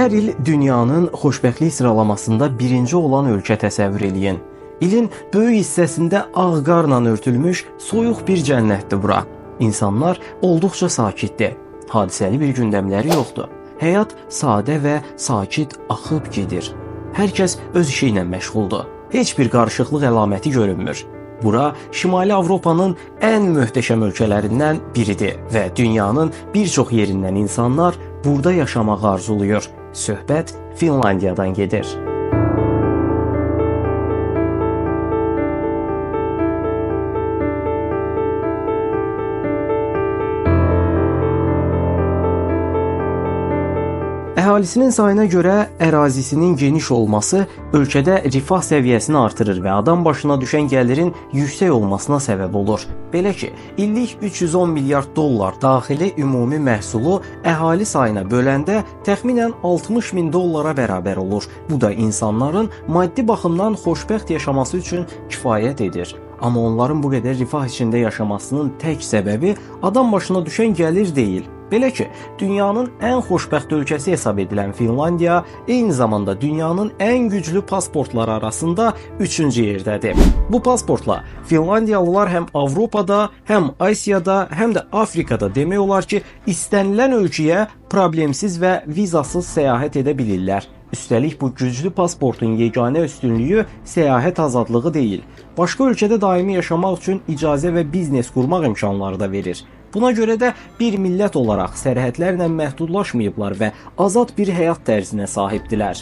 Hər il dünyanın xoşbəxtlik sıralamasında birinci olan ölkə təsəvvür eləyin. İlin böyük hissəsində ağ qarla örtülmüş soyuq bir cənnətdir bura. İnsanlar olduqca sakitdir. Hadisəli bir gündəmləri yoxdur. Həyat sadə və sakit axıb gedir. Hər kəs öz işi ilə məşğuldur. Heç bir qarışıqlıq əlaməti görünmür. Bura Şimali Avropanın ən möhtəşəm ölkələrindən biridir və dünyanın bir çox yerindən insanlar burada yaşamağı arzulayır. Söhbət Finlandiyadan gedir. Əhalisinin sayına görə ərazisinin geniş olması ölkədə rifah səviyyəsini artırır və adam başına düşən gəlirin yüksək olmasına səbəb olur. Belə ki, illik 310 milyard dollar daxili ümumi məhsulu əhali sayına böləndə təxminən 60 min dollara bərabər olur. Bu da insanların maddi baxımdan xoşbəxt yaşaması üçün kifayət edir. Amma onların bu qədər rifah içində yaşamasının tək səbəbi adam başına düşən gəlir deyil. Belə ki, dünyanın ən xoşbəxt ölkəsi hesab edilən Finlandiya eyni zamanda dünyanın ən güclü pasportları arasında 3-cü yerdədir. Bu pasportla Finlandiyalılar həm Avropada, həm Asiyada, həm də Afrikada demək olar ki, istənilən ölkəyə problemsiz və vizasız səyahət edə bilirlər. Üstəlik bu güclü pasportun yeganə üstünlüyü səyahət azadlığı deyil. Başqa ölkədə daimi yaşamaq üçün icazə və biznes qurmaq imkanları da verir. Buna görə də bir millət olaraq sərhədlərlə məhdudlaşmayıblar və azad bir həyat tərzinə sahibdilər.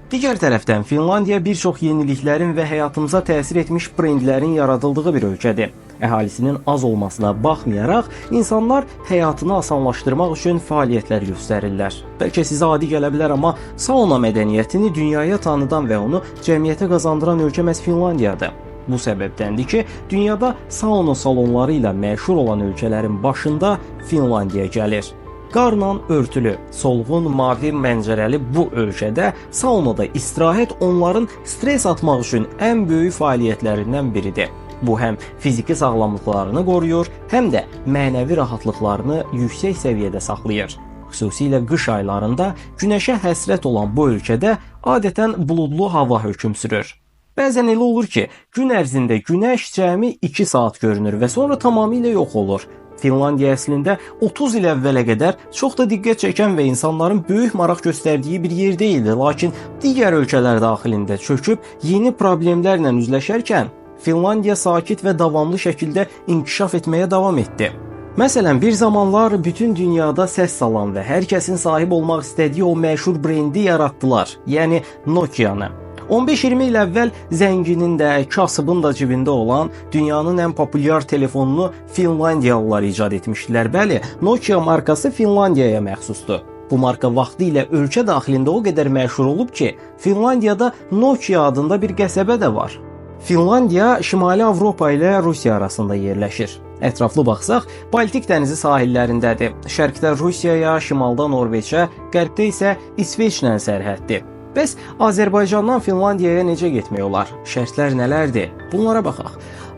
Digər tərəfdən Finlandiya bir çox yeniliklərin və həyatımıza təsir etmiş brendlərin yaradıldığı bir ölkədir. Əhalisinin az olmasına baxmayaraq, insanlar həyatını asanlaşdırmaq üçün fəaliyyətlər göstərirlər. Bəlkə sizə adi gələ bilər, amma sauna mədəniyyətini dünyaya tanıdan və onu cəmiyyətə qazandıran ölkə məhz Finlandiyadır. Bu səbəbdəndir ki, dünyada sauna salonları ilə məşhur olan ölkələrin başında Finlandiya gəlir. Qarla örtülü, solğun, mavi məncərəli bu ölkədə saunada istirahət onların stres atmaq üçün ən böyük fəaliyyətlərindən biridir. Bu həm fiziki sağlamlıqlarını qoruyur, həm də mənəvi rahatlıqlarını yüksək səviyyədə saxlayır. Xüsusilə qış aylarında günəşə həsrət olan bu ölkədə adətən buludlu hava hökm sürür. Bəzən elə olur ki, gün ərzində günəş cəmi 2 saat görünür və sonra tamamilə yox olur. Finlandiya əslində 30 il əvvələ qədər çox da diqqət çəkən və insanların böyük maraq göstərdiyi bir yer deyildi, lakin digər ölkələr daxilində çöküb yeni problemlərlə üzləşərkən Finlandiya sakit və davamlı şəkildə inkişaf etməyə davam etdi. Məsələn, bir zamanlar bütün dünyada səs salan və hər kəsin sahib olmaq istədiyi o məşhur brendi yaratdılar, yəni Nokia-nı. 15-20 il əvvəl zənginin də, kasıbın da cibində olan dünyanın ən populyar telefonunu Finlandiyalılar icad etmişdilər. Bəli, Nokia markası Finlandiyaya məxsusdur. Bu marka vaxtilə ölkə daxilində o qədər məşhur olub ki, Finlandiyada Nokia adında bir qəsəbə də var. Finlandiya Şimali Avropa ilə Rusiya arasında yerləşir. Ətraflı baxsaq, Baltik dənizi sahillərindədir. Şərqdə Rusiyaya, şimalda Norveçə, qərbdə isə İsveçlə sərhəddir. Bəs Azərbaycandan Finlandiyaya necə getmək olar? Şərtlər nələrdir? Bunlara baxaq.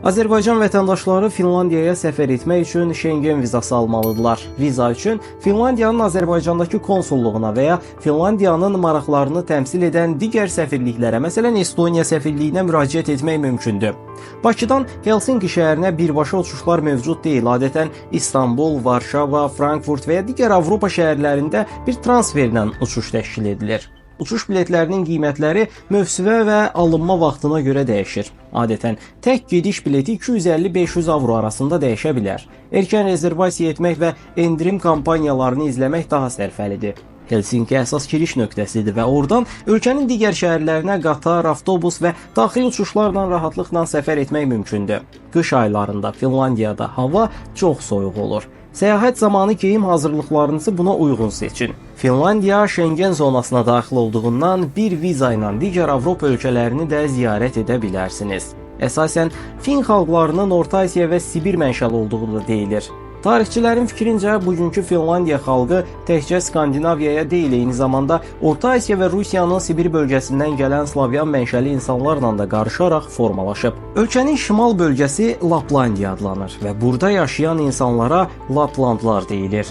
Azərbaycan vətəndaşları Finlandiyaya səfər etmək üçün Schengen vizası almalıdırlar. Viza üçün Finlandiyanın Azərbaycandakı konsulluğuna və ya Finlandiyanın maraqlarını təmsil edən digər səfirliklərə, məsələn Estoniya səfirliyinə müraciət etmək mümkündür. Bakıdan Helsinki şəhərinə birbaşa uçuşlar mövcud deyil. Adətən İstanbul, Varşava, Frankfurt və ya digər Avropa şəhərlərində bir transferlə uçuş təşkil edilir. Uçuş biletlərinin qiymətləri mövsümə və alınma vaxtına görə dəyişir. Adətən tək gediş bileti 250-500 avro arasında dəyişə bilər. Erkən rezervasiya etmək və endirim kampaniyalarını izləmək daha sərfəlidir. Helsinki əsas giriş nöqtəsidir və oradan ölkənin digər şəhərlərinə qatar, avtobus və daxili uçuşlarla rahatlıqla səfər etmək mümkündür. Qış aylarında Finlandiyada hava çox soyuq olur. Səyahət zamanı geyim hazırlıqlarınızı buna uyğun seçin. Finlandiya Schengen zonasına daxil olduğundan bir viza ilə digər Avropa ölkələrini də ziyarət edə bilərsiniz. Əsasən Fin xalqlarının Orta Asiya və Sibir mənşəli olduğu da deyilir. Tarixçilərin fikrincə bugünkü Finlandiya xalqı təkcə Skandinaviyaya deyil, eyni zamanda Orta Asiya və Rusiyanın Sibir bölgəsindən gələn Slavyan mənşəli insanlarla da qarışaraq formalaşıb. Ölkənin şimal bölgəsi Laplandiya adlanır və burada yaşayan insanlara Laplandlar deyilir.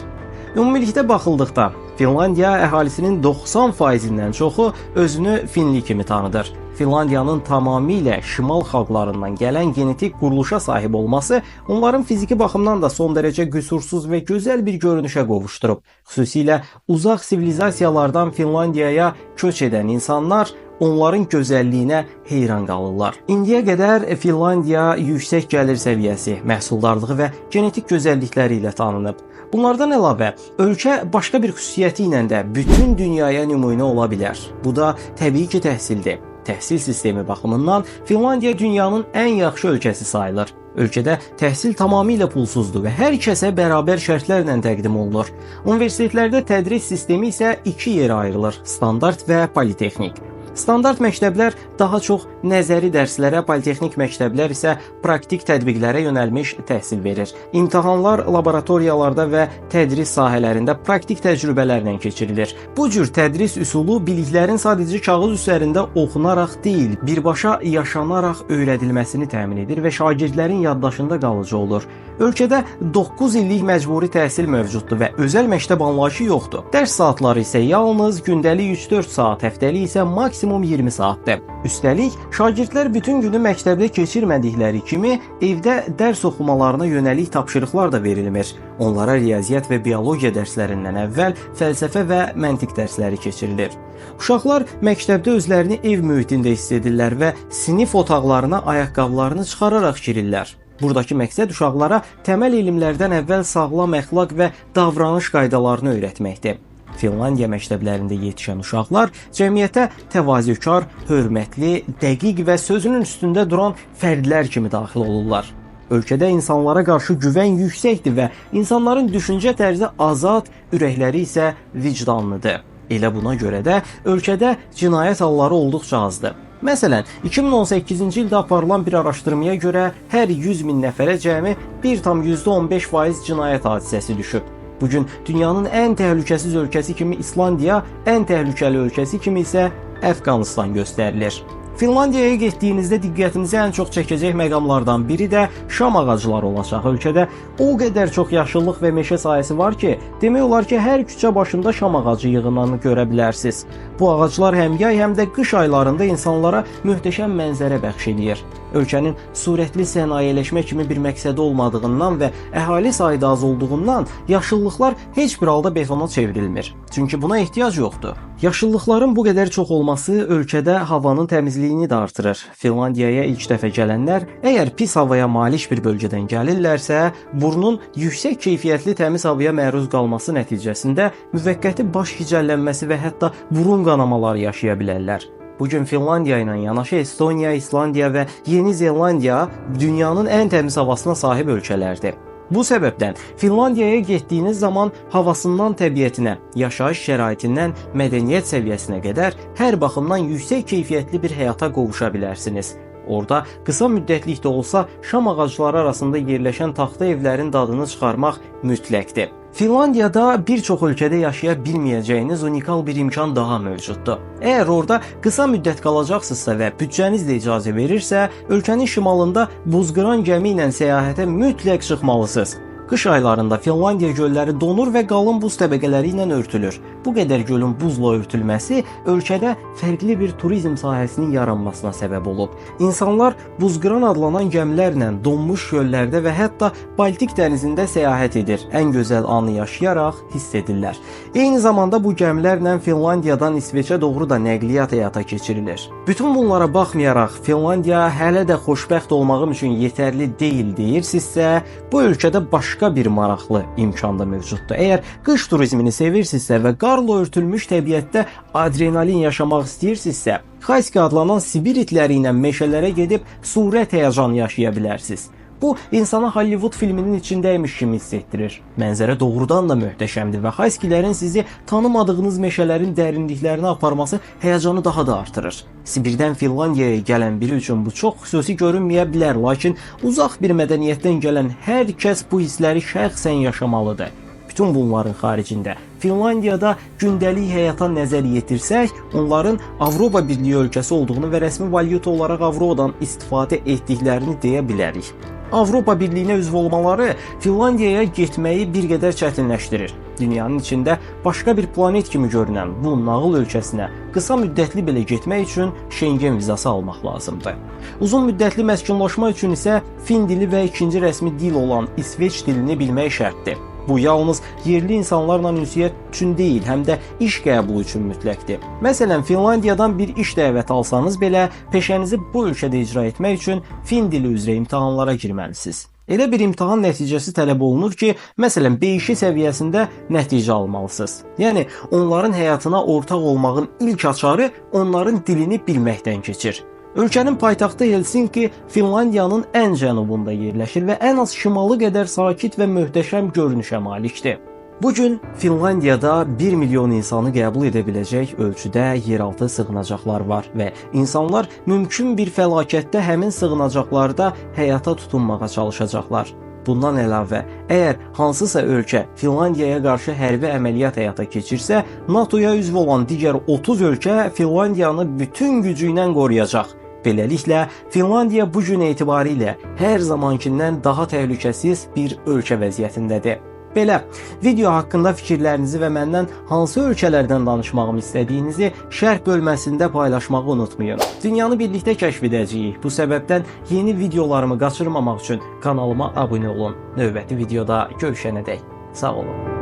Ümumilikdə baxıldıqda Finlandiya əhalisinin 90%-dən çoxu özünü finli kimi tanıdır. Finlandiyanın tamamilə şimal xalqlarından gələn genetik quruluşa sahib olması onların fiziki baxımdan da son dərəcə qüsursuz və gözəl bir görünüşə qovuşdurub. Xüsusilə uzaq sivilizasiyalardan Finlandiyaya köç edən insanlar onların gözəlliyinə heyran qalırlar. İndiyə qədər Finlandiya yüksək gəlir səviyyəsi, məhsuldarlığı və genetik gözəllikləri ilə tanınıb. Bunlardan əlavə, ölkə başqa bir xüsusiyyəti ilə də bütün dünyaya nümunə ola bilər. Bu da təbii ki, təhsildir. Təhsil sistemi baxımından Finlandiya dünyanın ən yaxşı ölkəsi sayılır. Ölkədə təhsil tamamilə pulsuzdur və hər kəsə bərabər şərtlərlə təqdim olunur. Universitetlərdə tədris sistemi isə iki yerə ayrılır: standart və politexnik. Standart məktəblər daha çox nəzəri dərslərə, politexnik məktəblər isə praktik tətbiqlərə yönəlmiş təhsil verir. İmtahanlar laboratoriyalarda və tədris sahələrində praktik təcrübələrlə keçirilir. Bu cür tədris üsulu biliklərin sadəcə kağız üzərində oxunaraq deyil, birbaşa yaşanaraq öyrədilməsini təmin edir və şagirdlərin yaddaşında qalıcı olur. Ölkədə 9 illik məcburi təhsil mövcuddur və özəl məktəb anlayışı yoxdur. Dərs saatları isə yalnız gündəlik 3-4 saat, həftəlik isə maksimum 20 saatdır. Üstəlik, şagirdlər bütün günü məktəbdə keçirmədikləri kimi evdə dərs oxumalarına yönəlik tapşırıqlar da verilmir. Onlara riyaziyyat və biologiya dərslərindən əvvəl fəlsəfə və məntiq dərsləri keçirilir. Uşaqlar məktəbdə özlərini ev mühitində hiss edirlər və sinif otaqlarına ayaqqabılarını çıxararaq girirlər. Buradakı məqsəd uşaqlara təməl elmlərdən əvvəl sağlam əxlaq və davranış qaydalarını öyrətməkdir. Finlandiya məktəblərində yetişən uşaqlar cəmiyyətə təvazökar, hörmətli, dəqiq və sözünün üstündə duran fərdlər kimi daxil olurlar. Ölkədə insanlara qarşı güvən yüksəkdir və insanların düşüncə tərzi azad, ürəkləri isə vicdanlıdır. Elə buna görə də ölkədə cinayət halları olduqca azdır. Məsələn, 2018-ci ildə aparılan bir araşdırmaya görə hər 100 min nəfərə cəmi 1,15% cinayət hadisəsi düşüb. Bugün dünyanın ən təhlükəsiz ölkəsi kimi İslandiya, ən təhlükəli ölkəsi kimi isə Əfqanistan göstərilir. Finlandiyaya getdiyinizdə diqqətinizi ən çox çəkəcək məqamlardan biri də şam ağacları olacaq. Ölkədə o qədər çox yaşıllıq və meşə sahəsi var ki, demək olar ki, hər küçə başında şam ağacı yığınanı görə bilərsiniz. Bu ağaclar həm yay, həm də qış aylarında insanlara möhtəşəm mənzərə bəxş edir. Ölkənin sürətli sənayeleşmə kimi bir məqsədi olmadığından və əhali sayı az olduğundan yaşıllıqlar heç bir halda betona çevrilmir. Çünki buna ehtiyac yoxdur. Yaşıllıqların bu qədər çox olması ölkədə havanın təmizliyini də artırır. Finlandiyaya ilk dəfə gələnlər əgər pis havaya malik bir bölgədən gəlirlərsə, burnun yüksək keyfiyyətli təmiz havaya məruz qalması nəticəsində müvəqqəti baş gicəllənməsi və hətta burun qanamaları yaşaya bilərlər. Bugün Finlandiya ilə yanaşı Estoniya, İslandiya və Yeni Zelandiya dünyanın ən təmiz havasına sahib ölkələrdir. Bu səbəbdən Finlandiyaya getdiyiniz zaman havasından təbiətinə, yaşayış şəraitindən mədəniyyət səviyyəsinə qədər hər baxımdan yüksək keyfiyyətli bir həyata qovuşa bilərsiniz. Orada qısa müddətlikdə olsa şam ağacları arasında yerləşən taxta evlərin dadını çıxarmaq mütləqdir. Finlandiyada bir çox ölkədə yaşaya bilməyəcəyiniz unikal bir imkan daha mövcuddur. Əgər orada qısa müddət qalacaqsınızsa və büdcəniz də icazə verirsə, ölkənin şimalında buzqıran gəmi ilə səyahətə mütləq çıxmalısınız. Qış aylarında Finlandiya gölləri donur və qalın buz təbəqələri ilə örtülür. Bu qədər gölün buzla örtülməsi ölkədə fərqli bir turizm sahəsinin yaranmasına səbəb olub. İnsanlar buzqıran adlanan gəmilərlə donmuş göllərdə və hətta Baltik dənizində səyahət edir. Ən gözəl anı yaşayaraq hiss edirlər. Eyni zamanda bu gəmilərlə Finlandiyadan İsveçə doğru da nəqliyyat həyata keçirilir. Bütün bunlara baxmayaraq Finlandiya hələ də xoşbəxt olmağım üçün yetərli deyil deyirsinizsə, bu ölkədə başqa bir maraqlı imkan da mövcuddur. Əgər qış turizmini sevirsinizsə və qarla örtülmüş təbiətdə adrenalin yaşamaq istəyirsinizsə, Xayski adlanan Sibir itləri ilə meşələrə gedib surət həyəcanı yaşaya bilərsiniz. Bu, insana Hollywood filminin içindəymiş kimi hiss etdirir. Mənzərə doğrudan da möhtəşəmdir və Xayskilərin sizi tanımadığınız meşələrin dərinliklərinə aparması həyəcanı daha da artırır. Sibirdən Finlandiyaya gələn biri üçün bu çox xüsusi görünməyə bilər, lakin uzaq bir mədəniyyətdən gələn hər kəs bu hissləri şəxsən yaşamalıdır. Bütün bunların xaricində Finlandiyada gündəlik həyata nəzər yetirsək, onların Avropa Birliyi ölkəsi olduğunu və rəsmi valyuta olaraq avrodan istifadə etdiklərini deyə bilərik. Avropa Birliyinə üzv olmaları Finlandiyaya getməyi bir qədər çətinləşdirir. Dünyanın içində başqa bir planet kimi görünən bu nağıl ölkəsinə qısa müddətli belə getmək üçün Schengen vizası almaq lazımdır. Uzun müddətli məskunlaşma üçün isə fin dili və ikinci rəsmi dil olan İsveç dilini bilmək şərtdir. Bu yalnız yerli insanlarla ünsiyyət üçün deyil, həm də iş qəbulu üçün mütləqdir. Məsələn, Finlandiyadan bir iş dəvəti alsanız belə, peşənizi bu ölkədə icra etmək üçün fin dili üzrə imtahanlara girməlisiniz. Elə bir imtahan nəticəsi tələb olunur ki, məsələn, B2 səviyyəsində nəticə almalısınız. Yəni, onların həyatına ortaq olmağın ilk açarı onların dilini bilməkdən keçir. Ölkənin paytaxtı Helsinki Finlandiyanın ən cənubunda yerləşir və ən az şimalı qədər sakit və möhtəşəm görünüşə malikdir. Bu gün Finlandiyada 1 milyon insanı qəbul edə biləcək ölçüdə yeraltı sığınacaqlar var və insanlar mümkün bir fəlakətdə həmin sığınacaqlarda həyata tutunmağa çalışacaqlar. Bundan əlavə, əgər hansısa ölkə Finlandiyaya qarşı hərbi əməliyyat həyata keçirsə, NATO-ya üzv olan digər 30 ölkə Finlandiyanı bütün gücü ilə qoruyacaq. Beləliklə, Finlandiya bu gün etibarilə hər zamankindən daha təhlükəsiz bir ölkə vəziyyətindədir. Belə, video haqqında fikirlərinizi və məndən hansı ölkələrdən danışmağımı istədiyinizi şərh bölməsində paylaşmağı unutmayın. Dünyanı birlikdə kəşf edəcəyik. Bu səbəbdən yeni videolarımı qaçırmamaq üçün kanalıma abunə olun. Növbəti videoda görüşənədək sağ olun.